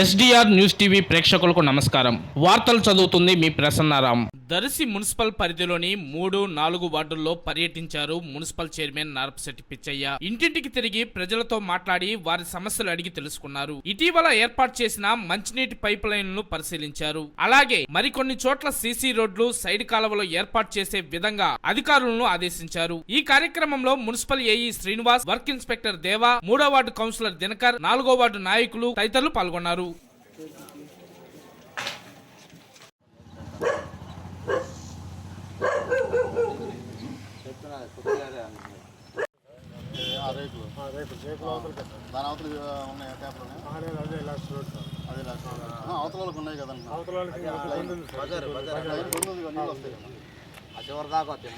SDR news TV ప్రేక్షకులకు నమస్కారం. వార్తలు చదువుతుంది మీ ప్రసన్నారాం. దర్శి మున్సిపల్ పరిధిలోని 3, 4 వార్డుల్లో పర్యటించారు మున్సిపల్ చైర్మన్ నారపశెట్టి పిచ్చయ్య. ఇంటింటికి తిరిగి ప్రజలతో మాట్లాడి వారి సమస్యలు అడిగి తెలుసుకున్నారు. ఇటీవల ఏర్పాటు చేసిన మంచినీటి పైప్ లైన్లను పరిశీలించారు. అలాగే మరికొన్ని చోట్ల సీసీ రోడ్లు, సైడ్ కాలువలు ఏర్పాటు చేసే విధంగా అధికారులను ఆదేశించారు. ఈ కార్యక్రమంలో municipal AE Srinivas, work inspector దేవా, 3వ వార్డు కౌన్సిలర్ దినకర్, 4వ వార్డు నాయకులు తదితరులు పాల్గొన్నారు. అవతలకి ఉన్నాయి కదండి, చివరి దాకా వస్తాయి.